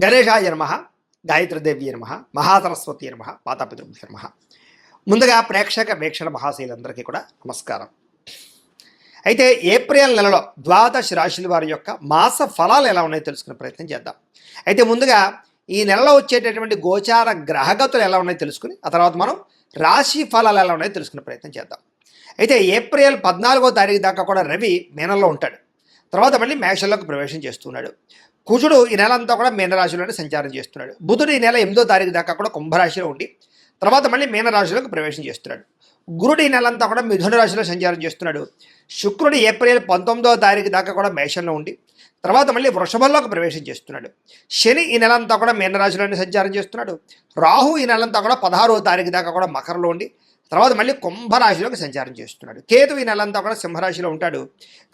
గణేశాయ నమః, గాయత్రీదేవి నమః, మహాసరస్వతి నమః, మాతాపితృభ్యో నమః. ముందుగా ప్రేక్షక వీక్షణ మహాశైలందరికీ కూడా నమస్కారం. అయితే ఏప్రిల్ నెలలో ద్వాదశ రాశుల వారి యొక్క మాస ఫలాలు ఎలా ఉన్నాయో తెలుసుకునే ప్రయత్నం చేద్దాం. అయితే ముందుగా ఈ నెలలో వచ్చేటటువంటి గోచార గ్రహగతులు ఎలా ఉన్నాయో తెలుసుకుని ఆ తర్వాత మనం రాశి ఫలాలు ఎలా ఉన్నాయో తెలుసుకునే ప్రయత్నం చేద్దాం. అయితే ఏప్రిల్ 14వ తారీఖు దాకా కూడా రవి మీనంలో ఉంటాడు. తర్వాత మళ్ళీ మేషంలోకి ప్రవేశం చేస్తున్నాడు. కుజుడు ఈ నెల అంతా కూడా మీనరాశిలోనే సంచారం చేస్తున్నాడు. బుధుడు ఈ నెల 8వ తారీఖు దాకా కూడా కుంభరాశిలో ఉండి తర్వాత మళ్ళీ మీనరాశిలోకి ప్రవేశం చేస్తున్నాడు. గురుడు ఈ నెలంతా కూడా మిథున రాశిలో సంచారం చేస్తున్నాడు. శుక్రుడు ఏప్రిల్ 19వ తారీఖు దాకా కూడా మేషంలో ఉండి తర్వాత మళ్ళీ వృషభంలోకి ప్రవేశం చేస్తున్నాడు. శని ఈ నెలంతా కూడా మీనరాశిలోనే సంచారం చేస్తున్నాడు. రాహు ఈ నెలంతా కూడా 16వ తారీఖు దాకా కూడా మకరంలో ఉండి తర్వాత మళ్ళీ కుంభరాశిలోకి సంచారం చేస్తున్నాడు. కేతు ఈ నెలంతా కూడా సింహరాశిలో ఉంటాడు.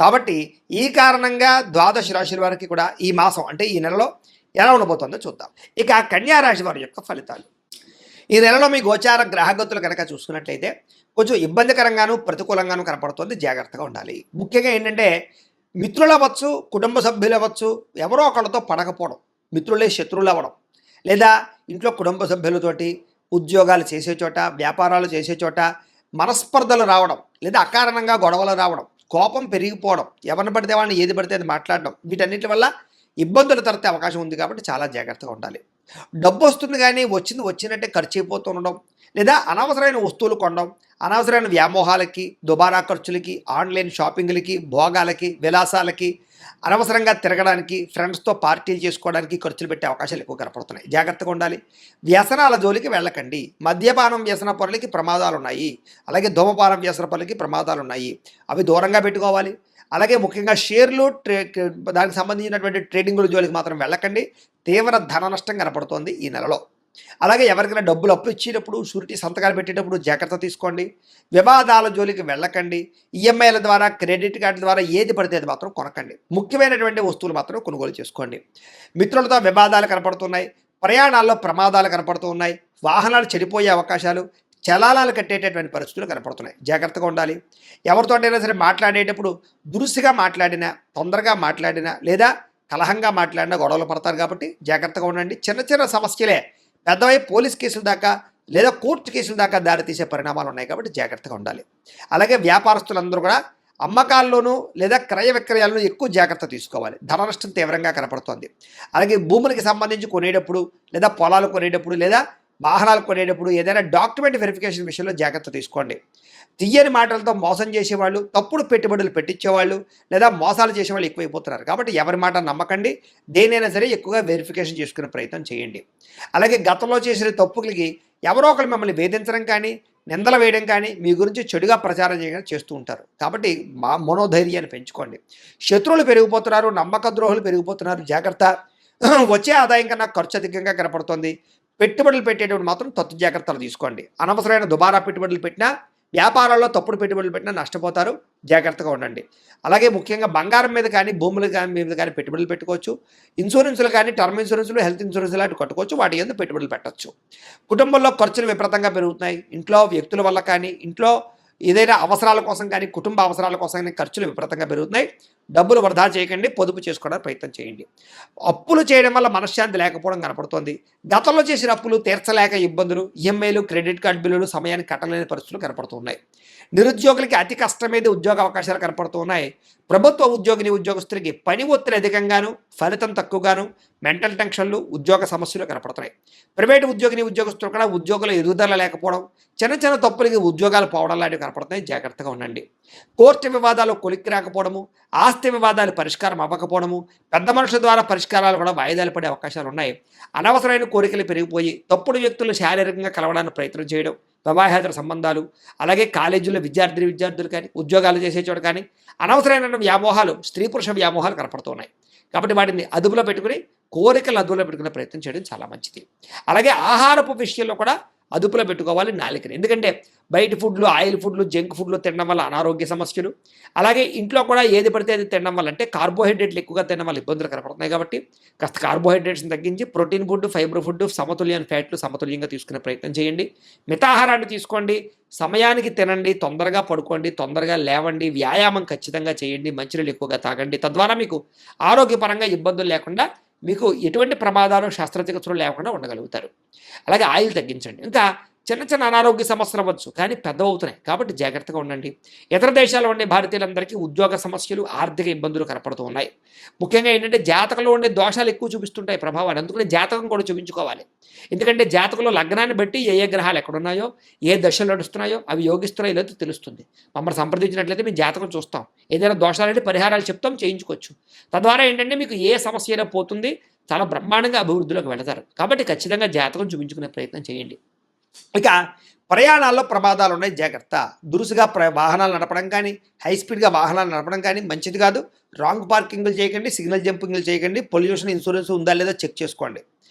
కాబట్టి ఈ కారణంగా ద్వాదశ రాశుల వారికి కూడా ఈ మాసం అంటే ఈ నెలలో ఎలా ఉండబోతుందో చూద్దాం. ఇక కన్యా రాశి వారి యొక్క ఫలితాలు. ఈ నెలలో మీ గోచార గ్రహగతులు కనుక చూసుకున్నట్లయితే కొంచెం ఇబ్బందికరంగాను ప్రతికూలంగాను కనపడుతుంది. జాగ్రత్తగా ఉండాలి. ముఖ్యంగా ఏంటంటే మిత్రులు అవ్వచ్చు, కుటుంబ సభ్యులు అవ్వచ్చు, ఎవరో ఒకళ్ళతో పడకపోవడం, మిత్రులే శత్రువులు అవ్వడం, లేదా ఇంట్లో కుటుంబ సభ్యులతోటి ఉద్యోగాలు చేసే చోట, వ్యాపారాలు చేసే చోట మనస్పర్ధలు రావడం, లేదా అకారణంగా గొడవలు రావడం, కోపం పెరిగిపోవడం, ఎవరిని పడితే వాళ్ళని ఏది పడితే అది మాట్లాడడం, వీటన్నిటి వల్ల ఇబ్బందులు తరతే అవకాశం ఉంది. కాబట్టి చాలా జాగ్రత్తగా ఉండాలి. డబ్బు వస్తుంది కానీ వచ్చినట్టే ఖర్చు అయిపోతూ ఉండడం, లేదా అనవసరమైన వస్తువులు కొనడం, అనవసరమైన వ్యామోహాలకి, దుబారా ఖర్చులకి, ఆన్లైన్ షాపింగ్లకి, భోగాలకి, విలాసాలకి, అనవసరంగా తిరగడానికి, ఫ్రెండ్స్తో పార్టీలు చేసుకోవడానికి ఖర్చులు పెట్టే అవకాశాలు ఎక్కువ కనపడుతున్నాయి. జాగ్రత్తగా ఉండాలి. వ్యసనాల జోలికి వెళ్ళకండి. మద్యపానం వ్యసన పరులకి ప్రమాదాలు ఉన్నాయి. అలాగే ధూమపానం వ్యసన పరులకి ప్రమాదాలు ఉన్నాయి. అవి దూరంగా పెట్టుకోవాలి. అలాగే ముఖ్యంగా షేర్లు దానికి సంబంధించినటువంటి ట్రేడింగుల జోలికి మాత్రం వెళ్ళకండి. తీవ్ర ధన నష్టం కనపడుతోంది ఈ నెలలో. అలాగే ఎవరికైనా డబ్బులు అప్పు ఇచ్చేటప్పుడు, షూరిటీ సంతకాలు పెట్టేటప్పుడు జాగ్రత్త తీసుకోండి. వివాదాల జోలికి వెళ్ళకండి. ఈఎంఐల ద్వారా, క్రెడిట్ కార్డుల ద్వారా ఏది పడితే అది మాత్రం కొనకండి. ముఖ్యమైనటువంటి వస్తువులు మాత్రం కొనుగోలు చేసుకోండి. మిత్రులతో వివాదాలు కనపడుతున్నాయి. ప్రయాణాల్లో ప్రమాదాలు కనపడుతూ ఉన్నాయి. వాహనాలు చెడిపోయే అవకాశాలు, చలానాలు కట్టేటటువంటి పరిస్థితులు కనపడుతున్నాయి. జాగ్రత్తగా ఉండాలి. ఎవరితోటైనా సరే మాట్లాడేటప్పుడు దురుసుగా మాట్లాడినా, తొందరగా మాట్లాడినా, లేదా కలహంగా మాట్లాడినా గొడవలు పడతారు. కాబట్టి జాగ్రత్తగా ఉండండి. చిన్న చిన్న సమస్యలే పెద్దవై పోలీస్ కేసుల దాకా లేదా కోర్టు కేసుల దాకా దారితీసే పరిణామాలు ఉన్నాయి. కాబట్టి జాగ్రత్తగా ఉండాలి. అలాగే వ్యాపారస్తులందరూ కూడా అమ్మకాల్లోనూ లేదా క్రయ విక్రయాలను ఎక్కువ జాగ్రత్త తీసుకోవాలి. ధన నష్టం తీవ్రంగా కనపడుతోంది. అలాగే భూములకి సంబంధించి కొనేటప్పుడు, లేదా పొలాలు కొనేటప్పుడు, లేదా వాహనాలు కొనేటప్పుడు ఏదైనా డాక్యుమెంట్ వెరిఫికేషన్ విషయంలో జాగ్రత్త తీసుకోండి. తీయని మాటలతో మోసం చేసేవాళ్ళు, తప్పుడు పెట్టుబడులు పెట్టించేవాళ్ళు, లేదా మోసాలు చేసేవాళ్ళు ఎక్కువైపోతున్నారు. కాబట్టి ఎవరి మాట నమ్మకండి. దేనైనా సరే ఎక్కువగా వెరిఫికేషన్ చేసుకునే ప్రయత్నం చేయండి. అలాగే గతంలో చేసిన తప్పులకి ఎవరో ఒకరు మిమ్మల్ని వేధించడం కానీ, నిందలు వేయడం కానీ, మీ గురించి చెడుగా ప్రచారం చేయడం చేస్తూ ఉంటారు. కాబట్టి మనోధైర్యాన్ని పెంచుకోండి. శత్రువులు పెరిగిపోతున్నారు, నమ్మక ద్రోహులు పెరిగిపోతున్నారు. జాగ్రత్త. వచ్చే ఆదాయం కన్నా ఖర్చు అధికంగా కనపడుతుంది. పెట్టుబడులు పెట్టేటప్పుడు మాత్రం తత్తు జాగ్రత్తలు తీసుకోండి. అనవసరమైన దుబారా పెట్టుబడులు పెట్టినా, వ్యాపారాల్లో తప్పుడు పెట్టుబడులు పెట్టినా నష్టపోతారు. జాగ్రత్తగా ఉండండి. అలాగే ముఖ్యంగా బంగారం మీద కానీ, భూములు మీద కానీ పెట్టుబడులు పెట్టుకోవచ్చు. ఇన్సూరెన్సులు కానీ, టర్మ్ ఇన్సూరెన్సులు, హెల్త్ ఇన్సూరెన్స్ లాంటివి కట్టుకోవచ్చు. వాటి యందు పెట్టుబడులు పెట్టచ్చు. కుటుంబంలో ఖర్చులు విపరీతంగా పెరుగుతున్నాయి. ఇంట్లో వ్యక్తుల వల్ల కానీ, ఇంట్లో ఏదైనా అవసరాల కోసం కానీ, కుటుంబ అవసరాల కోసం కానీ ఖర్చులు విపరీతంగా పెరుగుతున్నాయి. డబ్బులు వృధా చేయకండి. పొదుపు చేసుకోవడానికి ప్రయత్నం చేయండి. అప్పులు చేయడం వల్ల మనశ్శాంతి లేకపోవడం కనపడుతోంది. గతంలో చేసిన అప్పులు తీర్చలేక ఇబ్బందులు, ఈఎంఐలు, క్రెడిట్ కార్డు బిల్లులు సమయానికి కట్టలేని పరిస్థితులు కనపడుతున్నాయి. నిరుద్యోగులకి అతి కష్టమేది ఉద్యోగ అవకాశాలు కనపడుతున్నాయి. ప్రభుత్వ ఉద్యోగస్తులకి పని ఒత్తిడి అధికంగాను, ఫలితం తక్కువగాను, మెంటల్ టెన్షన్లు, ఉద్యోగ సమస్యలు కనపడుతున్నాయి. ప్రైవేటు ఉద్యోగస్తులు కూడా ఉద్యోగుల ఎదుగుదల లేకపోవడం, చిన్న చిన్న తప్పులకి ఉద్యోగాలు పోవడం లాంటివి కనపడుతున్నాయి. జాగ్రత్తగా ఉండండి. కోర్టు వివాదాలు కొలిక్కి రాకపోవడము, ఆస్తి వివాదాలు పరిష్కారం అవ్వకపోవడము, పెద్ద మనుషుల ద్వారా పరిష్కారాలు కూడా వాయిదాలు పడే అవకాశాలు ఉన్నాయి. అనవసరమైన కోరికలు పెరిగిపోయి తప్పుడు వ్యక్తులు శారీరకంగా కలవడానికి ప్రయత్నం చేయడం, వివాహేతర సంబంధాలు, అలాగే కాలేజీలో విద్యార్థులు కానీ, ఉద్యోగాలు చేసే చోట కానీ అనవసరమైన వ్యామోహాలు, స్త్రీ పురుష వ్యామోహాలు కనపడుతున్నాయి. కాబట్టి వాటిని అదుపులో పెట్టుకుని, కోరికలు అదుపులో పెట్టుకునే ప్రయత్నం చేయడం చాలా మంచిది. అలాగే ఆహారపు విషయంలో కూడా అదుపులో పెట్టుకోవాలి నాలుకని. ఎందుకంటే బయట ఫుడ్లు, ఆయిల్ ఫుడ్లు, జంక్ ఫుడ్లు తినడం వల్ల అనారోగ్య సమస్యలు, అలాగే ఇంట్లో కూడా ఏది పడితే అది తినడం వల్ల, అంటే కార్బోహైడ్రేట్లు ఎక్కువగా తినడం వల్ల ఇబ్బందులు కనపడుతున్నాయి. కాబట్టి కాస్త కార్బోహైడ్రేట్స్ని తగ్గించి ప్రోటీన్ ఫుడ్, ఫైబర్ ఫుడ్, సమతుల్యమైన ఫ్యాట్లు సమతుల్యంగా తీసుకునే ప్రయత్నం చేయండి. మితాహారాన్ని తీసుకోండి. సమయానికి తినండి. తొందరగా పడుకోండి. తొందరగా లేవండి. వ్యాయామం ఖచ్చితంగా చేయండి. మంచినీళ్ళు ఎక్కువగా తాగండి. తద్వారా మీకు ఆరోగ్యపరంగా ఇబ్బందులు లేకుండా మీకు ఎటువంటి ప్రమాదాలు శస్త్రచికిత్సలు లేకుండా ఉండగలుగుతారు. అలాగే ఆయిల్ తగ్గించండి. ఇంకా చిన్న చిన్న అనారోగ్య సమస్యలు అవ్వచ్చు, కానీ పెద్దవవుతున్నాయి కాబట్టి జాగ్రత్తగా ఉండండి. ఇతర దేశాల్లో ఉండే భారతీయులందరికీ ఉద్యోగ సమస్యలు, ఆర్థిక ఇబ్బందులు కనపడుతూ ఉన్నాయి. ముఖ్యంగా ఏంటంటే జాతకంలో ఉండే దోషాలు ఎక్కువ చూపిస్తుంటాయి ప్రభావాన్ని. అందుకని జాతకం కూడా చూపించుకోవాలి. ఎందుకంటే జాతకంలో లగ్నాన్ని బట్టి ఏ ఏ గ్రహాలు ఎక్కడున్నాయో, ఏ దశలు నడుస్తున్నాయో, అవి యోగిస్తున్నాయో లేదో తెలుస్తుంది. మమ్మల్ని సంప్రదించినట్లయితే మేము జాతకం చూస్తాం, ఏదైనా దోషాలంటే పరిహారాలు చెప్తాం, చేయించుకోవచ్చు. తద్వారా ఏంటంటే మీకు ఏ సమస్య అయినా పోతుంది, చాలా బ్రహ్మాండంగా అభివృద్ధిలోకి వెళతారు. కాబట్టి ఖచ్చితంగా జాతకం చూపించుకునే ప్రయత్నం చేయండి. ఇక ప్రయాణాల్లో ప్రమాదాలు ఉన్నాయి, జాగ్రత్త. దురుసుగా వాహనాలు నడపడం కానీ, హై స్పీడ్గా వాహనాలు నడపడం కానీ మంచిది కాదు. రాంగ్ పార్కింగ్లు చేయకండి, సిగ్నల్ జంపింగ్లు చేయకండి. పొల్యూషన్ ఇన్సూరెన్స్ ఉందా లేదా చెక్ చేసుకోండి.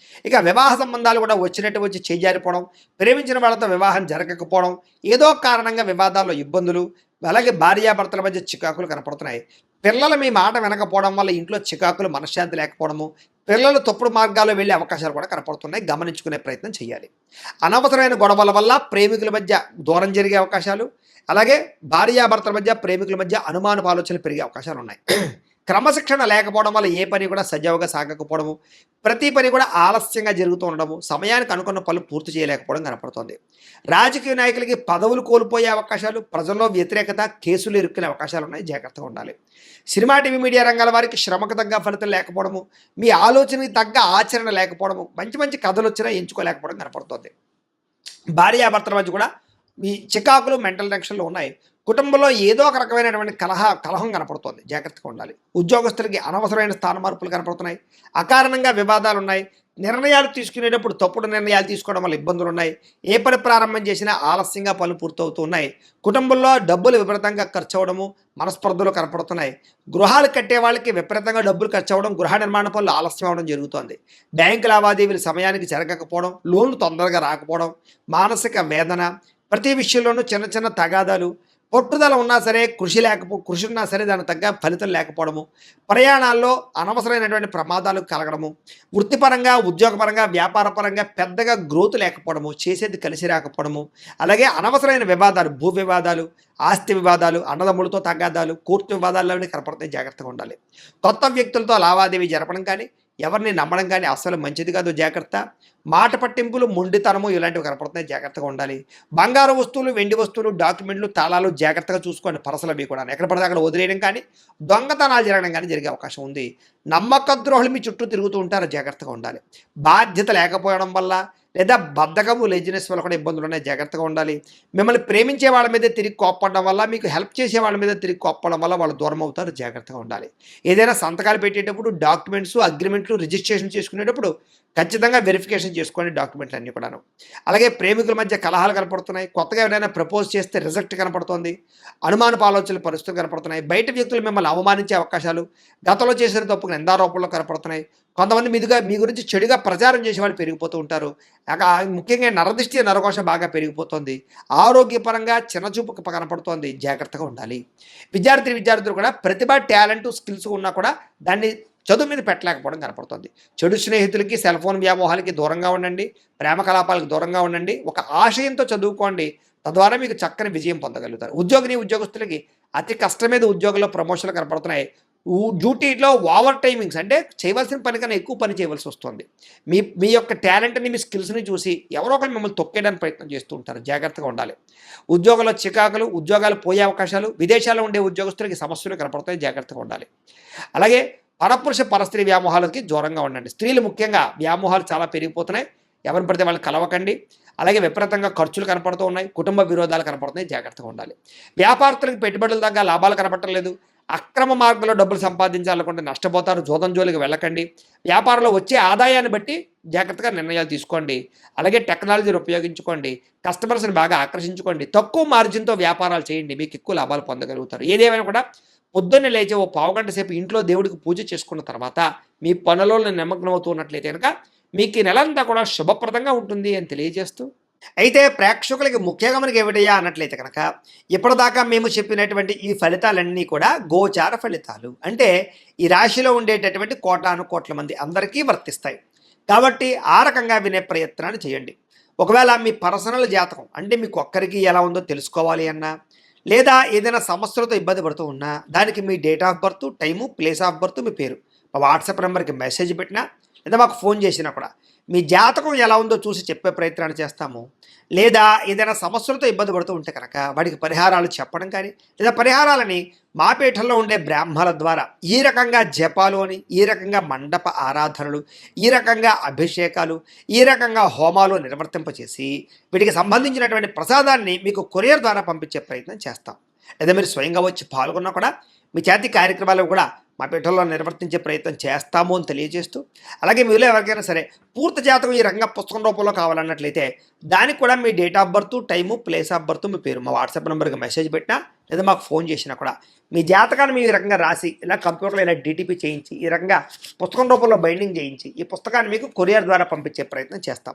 ఇక వివాహ సంబంధాలు కూడా వచ్చినట్టు వచ్చి చేజారిపోవడం, ప్రేమించిన వాళ్ళతో వివాహం జరగకపోవడం, ఏదో కారణంగా వివాదాల్లో ఇబ్బందులు, అలాగే భార్యాభర్తల మధ్య చికాకులు కనపడుతున్నాయి. పిల్లలు మీ మాట వినకపోవడం వల్ల ఇంట్లో చికాకులు, మనశ్శాంతి లేకపోవడము, పిల్లలు తప్పుడు మార్గాల్లో వెళ్ళే అవకాశాలు కూడా కనపడుతున్నాయి. గమనించుకునే ప్రయత్నం చేయాలి. అనవసరమైన గొడవల వల్ల ప్రేమికుల మధ్య దూరం జరిగే అవకాశాలు, అలాగే భార్యాభర్తల మధ్య, ప్రేమికుల మధ్య అనుమానపు ఆలోచనలు పెరిగే అవకాశాలు ఉన్నాయి. క్రమశిక్షణ లేకపోవడం వల్ల ఏ పని కూడా సజావుగా సాగకపోవడము, ప్రతి పని కూడా ఆలస్యంగా జరుగుతూ ఉండడము, సమయానికి అనుకున్న పనులు పూర్తి చేయలేకపోవడం కనపడుతుంది. రాజకీయ నాయకులకి పదవులు కోల్పోయే అవకాశాలు, ప్రజల్లో వ్యతిరేకత, కేసులు ఇరుక్కునే అవకాశాలు ఉన్నాయి. జాగ్రత్తగా ఉండాలి. సినిమా, టీవీ, మీడియా రంగాల వారికి శ్రమకు తగ్గ ఫలితం లేకపోవడము, మీ ఆలోచనకి తగ్గ ఆచరణ లేకపోవడము, మంచి మంచి కథలు వచ్చినా ఎంచుకోలేకపోవడం కనపడుతుంది. భార్యాభర్తల మధ్య కూడా మీ చికాకులు, మెంటల్ టెన్షన్లు ఉన్నాయి. కుటుంబంలో ఏదో ఒక రకమైనటువంటి కలహం కనపడుతుంది. జాగ్రత్తగా ఉండాలి. ఉద్యోగస్తులకి అనవసరమైన స్థాన మార్పులు కనపడుతున్నాయి. అకారణంగా వివాదాలు ఉన్నాయి. నిర్ణయాలు తీసుకునేటప్పుడు తప్పుడు నిర్ణయాలు తీసుకోవడం వల్ల ఇబ్బందులు ఉన్నాయి. ఏ పని ప్రారంభం చేసినా ఆలస్యంగా పనులు పూర్తవుతూ ఉన్నాయి. కుటుంబంలో డబ్బులు విపరీతంగా ఖర్చు అవ్వడము, మనస్పర్ధలు కనపడుతున్నాయి. గృహాలు కట్టే వాళ్ళకి విపరీతంగా డబ్బులు ఖర్చు అవ్వడం, గృహ నిర్మాణ పనులు ఆలస్యం అవ్వడం జరుగుతోంది. బ్యాంకు లావాదేవీలు సమయానికి జరగకపోవడం, లోన్లు తొందరగా రాకపోవడం, మానసిక వేదన, ప్రతి విషయంలోనూ చిన్న చిన్న తగాదాలు, పట్టుదల ఉన్నా సరే కృషి ఉన్నా సరే దానికి తగ్గ ఫలితం లేకపోవడము, ప్రయాణాల్లో అనవసరమైనటువంటి ప్రమాదాలు కలగడము, వృత్తిపరంగా, ఉద్యోగపరంగా, వ్యాపారపరంగా పెద్దగా గ్రోత్ లేకపోవడము, చేసేది కలిసి రాకపోవడము, అలాగే అనవసరమైన వివాదాలు, భూ వివాదాలు, ఆస్తి వివాదాలు, అన్నదమ్ములతో తగాదాలు, కోర్టు వివాదాలు కనపడతాయి. జాగ్రత్తగా ఉండాలి. కొత్త వ్యక్తులతో లావాదేవీ జరపడం కానీ, ఎవరిని నమ్మడం కానీ అస్సలు మంచిది కాదు. జాగ్రత్త. మాట పట్టింపులు, మొండితనము ఇలాంటివి కనపడుతున్నాయి. జాగ్రత్తగా ఉండాలి. బంగారు వస్తువులు, వెండి వస్తువులు, డాక్యుమెంట్లు, తాళాలు జాగ్రత్తగా చూసుకోండి. పరసలు అవి కూడా ఎక్కడ పడితే అక్కడ వదిలేయడం కానీ, దొంగతనాలు జరగడం కానీ జరిగే అవకాశం ఉంది. నమ్మక ద్రోహులు మీ చుట్టూ తిరుగుతూ ఉంటారు. జాగ్రత్తగా ఉండాలి. బాధ్యత లేకపోవడం వల్ల లేదా బద్ధకము, లేజినెస్ వల్ల కూడా ఇబ్బందులు ఉన్నాయి. జాగ్రత్తగా ఉండాలి. మిమ్మల్ని ప్రేమించే వాళ్ళ మీద తిరిగి కోప్పడడం వల్ల, మీకు హెల్ప్ చేసే వాళ్ళ మీద తిరిగి కోప్పడం వల్ల వాళ్ళు దూరం అవుతారు. జాగ్రత్తగా ఉండాలి. ఏదైనా సంతకాలు పెట్టేటప్పుడు డాక్యుమెంట్స్, అగ్రిమెంట్లు, రిజిస్ట్రేషన్ చేసుకునేటప్పుడు ఖచ్చితంగా వెరిఫికేషన్ చేసుకోండి డాక్యుమెంట్లు అన్నీ కూడాను. అలాగే ప్రేమికుల మధ్య కలహాలు కనపడుతున్నాయి. కొత్తగా ఎవరైనా ప్రపోజ్ చేస్తే రిజెక్ట్ కనపడుతోంది. అనుమానపు ఆలోచనల పరిస్థితులు కనపడుతున్నాయి. బయట వ్యక్తులు మిమ్మల్ని అవమానించే అవకాశాలు, గతంలో చేసిన తప్పుకు నిందారోపణలు కనపడుతున్నాయి. కొంతమంది మీ గురించి చెడుగా ప్రచారం చేసే వాళ్ళు పెరిగిపోతూ ఉంటారు. ముఖ్యంగా నరదృష్టి, నరకోశ బాగా పెరిగిపోతుంది. ఆరోగ్యపరంగా చిన్నచూపు కనపడుతోంది. జాగ్రత్తగా ఉండాలి. విద్యార్థులు కూడా ప్రతిభ, టాలెంట్, స్కిల్స్ ఉన్నా కూడా దాన్ని చదువు మీద పెట్టలేకపోవడం కనపడుతుంది. చెడు స్నేహితులకి, సెల్ ఫోన్ వ్యామోహాలకి దూరంగా ఉండండి. ప్రేమ కలాపాలకు దూరంగా ఉండండి. ఒక ఆశయంతో చదువుకోండి. తద్వారా మీకు చక్కని విజయం పొందగలుగుతారు. ఉద్యోగస్తులకి అతి కష్టం మీద ఉద్యోగంలో ప్రమోషన్లు కనపడుతున్నాయి. డ్యూటీలో ఓవర్ టైమింగ్స్, అంటే చేయవలసిన పని కన్నా ఎక్కువ పని చేయవలసి వస్తుంది. మీ యొక్క టాలెంట్ని, మీ స్కిల్స్ని చూసి ఎవరో ఒకరు మిమ్మల్ని తొక్కేయడానికి ప్రయత్నం చేస్తూ ఉంటారు. జాగ్రత్తగా ఉండాలి. ఉద్యోగంలో చికాకులు, ఉద్యోగాలు పోయే అవకాశాలు, విదేశాల్లో ఉండే ఉద్యోగస్తులకి సమస్యలు కనపడతాయి. జాగ్రత్తగా ఉండాలి. అలాగే పరపురుష, పరస్త్రీ వ్యామోహాలకి దూరంగా ఉండండి. స్త్రీలు ముఖ్యంగా వ్యామోహాలు చాలా పెరిగిపోతున్నాయి. ఎవరిని పడితే వాళ్ళని కలవకండి. అలాగే విపరీతంగా ఖర్చులు కనపడుతూ ఉన్నాయి. కుటుంబ విరోధాలు కనపడుతున్నాయి. జాగ్రత్తగా ఉండాలి. వ్యాపారస్తులకు పెట్టుబడుల దగ్గర లాభాలు కనపడలేదు. అక్రమ మార్గంలో డబ్బులు సంపాదించాలనుకుంటే నష్టపోతారు. జోదం జోలికి వెళ్ళకండి. వ్యాపారంలో వచ్చే ఆదాయాన్ని బట్టి జాగ్రత్తగా నిర్ణయాలు తీసుకోండి. అలాగే టెక్నాలజీని ఉపయోగించుకోండి. కస్టమర్స్ని బాగా ఆకర్షించుకోండి. తక్కువ మార్జిన్తో వ్యాపారాలు చేయండి. మీకు ఎక్కువ లాభాలు పొందగలుగుతారు. ఏదేమైనా కూడా పొద్దున్నే లేచి ఓ పావుగంట సేపు ఇంట్లో దేవుడికి పూజ చేసుకున్న తర్వాత మీ పనులలో నిమగ్నం అవుతున్నట్లయితే కనుక మీకు ఈ నెలంతా కూడా శుభప్రదంగా ఉంటుంది అని తెలియజేస్తూ, అయితే ప్రేక్షకులకి ముఖ్యంగా మనకి ఏమిటయ్యా అన్నట్లయితే కనుక ఇప్పటిదాకా మేము చెప్పినటువంటి ఈ ఫలితాలన్నీ కూడా గోచార ఫలితాలు. అంటే ఈ రాశిలో ఉండేటటువంటి కోటాను కోట్ల మంది అందరికీ వర్తిస్తాయి. కాబట్టి ఆ రకంగా వినే ప్రయత్నాన్ని చేయండి. ఒకవేళ మీ పర్సనల్ జాతకం, అంటే మీకు ఒక్కరికి ఎలా ఉందో తెలుసుకోవాలి అన్నా, లేదా ఏదైనా సమస్యలతో ఇబ్బంది పడుతూ ఉన్నా, దానికి మీ date of birth, time, place of birth, మీ పేరు వాట్సాప్ నెంబర్కి మెసేజ్ పెట్టినా, లేదా మాకు ఫోన్ చేసినా కూడా మీ జాతకం ఎలా ఉందో చూసి చెప్పే ప్రయత్నాన్ని చేస్తాము. లేదా ఏదైనా సమస్యలతో ఇబ్బంది పడుతూ ఉంటే కనుక వాటికి పరిహారాలు చెప్పడం కానీ, లేదా పరిహారాలని మా పీఠంలో ఉండే బ్రాహ్మణుల ద్వారా ఈ రకంగా జపాలు అని, ఈ రకంగా మండప ఆరాధనలు, ఈ రకంగా అభిషేకాలు, ఈ రకంగా హోమాలు నిర్వర్తింపచేసి వీటికి సంబంధించినటువంటి ప్రసాదాన్ని మీకు కొరియర్ ద్వారా పంపించే ప్రయత్నం చేస్తాం. లేదా మీరు స్వయంగా వచ్చి పాల్గొన్నా కూడా మీ చేతి కార్యక్రమాలు కూడా మా పీఠంలో నిర్వర్తించే ప్రయత్నం చేస్తాము అని తెలియజేస్తూ, అలాగే మీలో ఎవరికైనా సరే పూర్తి జాతకం ఈ రకంగా పుస్తకం రూపంలో కావాలన్నట్లయితే దానికి కూడా మీ date of birth, time, place of birth, మీ పేరు మా వాట్సాప్ నెంబర్కి మెసేజ్ పెట్టినా లేదా మాకు ఫోన్ చేసినా కూడా మీ జాతకాన్ని మేము ఈ రకంగా రాసి ఇలా కంప్యూటర్లో ఇలా డిటిపి చేయించి ఈ రకంగా పుస్తకం రూపంలో బైండింగ్ చేయించి ఈ పుస్తకాన్ని మీకు కొరియర్ ద్వారా పంపించే ప్రయత్నం చేస్తాం.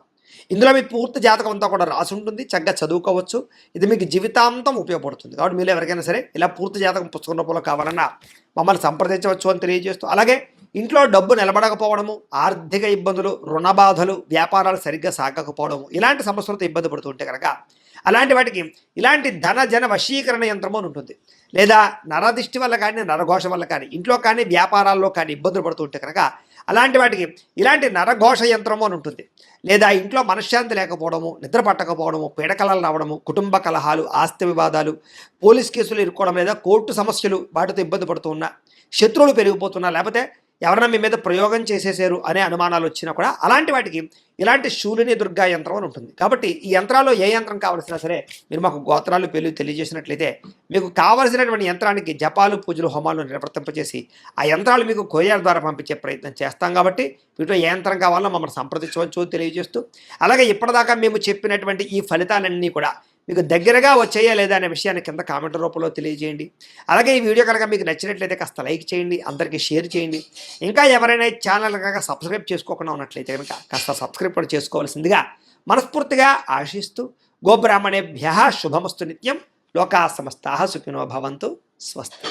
ఇందులో మీ పూర్తి జాతకం అంతా కూడా రాసి ఉంటుంది, చక్కగా చదువుకోవచ్చు. ఇది మీకు జీవితాంతం ఉపయోగపడుతుంది. కాబట్టి మీరు ఎవరికైనా సరే ఇలా పూర్తి జాతకం పుస్తకం రూపంలో కావాలన్నా మమ్మల్ని సంప్రదించవచ్చు అని తెలియజేస్తూ, అలాగే ఇంట్లో డబ్బు నిలబడకపోవడము, ఆర్థిక ఇబ్బందులు, రుణ బాధలు, వ్యాపారాలు సరిగ్గా సాగకపోవడము, ఇలాంటి సమస్యలతో ఇబ్బంది పడుతుంటే కనుక అలాంటి వాటికి ఇలాంటి ధన జన వశీకరణ యంత్రము అని ఉంటుంది. లేదా నరదిష్టి వల్ల కానీ, నరఘోష వల్ల కానీ, ఇంట్లో కానీ వ్యాపారాల్లో కానీ ఇబ్బందులు పడుతుంటే కనుక అలాంటి వాటికి ఇలాంటి నరఘోష యంత్రము అని ఉంటుంది. లేదా ఇంట్లో మనశ్శాంతి లేకపోవడము, నిద్ర పట్టకపోవడము, పీడకలలు రావడము, కుటుంబ కలహాలు, ఆస్తి వివాదాలు, పోలీస్ కేసులు ఇరుక్కోవడం, లేదా కోర్టు సమస్యలు వాటితో ఇబ్బంది పడుతూ ఉన్నా, శత్రువులు పెరిగిపోతున్నా, లేకపోతే ఎవరైనా మీ మీద ప్రయోగం చేసేసారు అనే అనుమానాలు వచ్చినా కూడా అలాంటి వాటికి ఇలాంటి శూలిని దుర్గా యంత్రం అని ఉంటుంది. కాబట్టి ఈ యంత్రాల్లో ఏ యంత్రం కావాల్సినా సరే మీరు మాకు గోత్రాలు పేర్లు తెలియజేసినట్లయితే మీకు కావలసినటువంటి యంత్రానికి జపాలు, పూజలు, హోమాలు నిర్వర్తింపజేసి ఆ యంత్రాలు మీకు కొరియర్ ద్వారా పంపించే ప్రయత్నం చేస్తాం. కాబట్టి వీటిలో ఏ యంత్రం కావాలో మమ్మల్ని సంప్రదించవచ్చు అని తెలియజేస్తూ, అలాగే ఇప్పటిదాకా మేము చెప్పినటువంటి ఈ ఫలితాలన్నీ కూడా మీకు దగ్గరగా వచ్చాయా లేదా అనే విషయాన్ని కింద కామెంట్ రూపంలో తెలియజేయండి. అలాగే ఈ వీడియో కనుక మీకు నచ్చినట్లయితే కాస్త లైక్ చేయండి, అందరికీ షేర్ చేయండి. ఇంకా ఎవరైనా ఈ ఛానల్ కనుక సబ్స్క్రైబ్ చేసుకోకుండా ఉన్నట్లయితే కనుక కాస్త సబ్స్క్రైబ్ కూడా చేసుకోవాల్సిందిగా మనస్ఫూర్తిగా ఆశిస్తూ, గోబ్రాహ్మణేభ్యః శుభమస్తు నిత్యం, లోకా సమస్తాః సుఖినో భవంతు, స్వస్తి.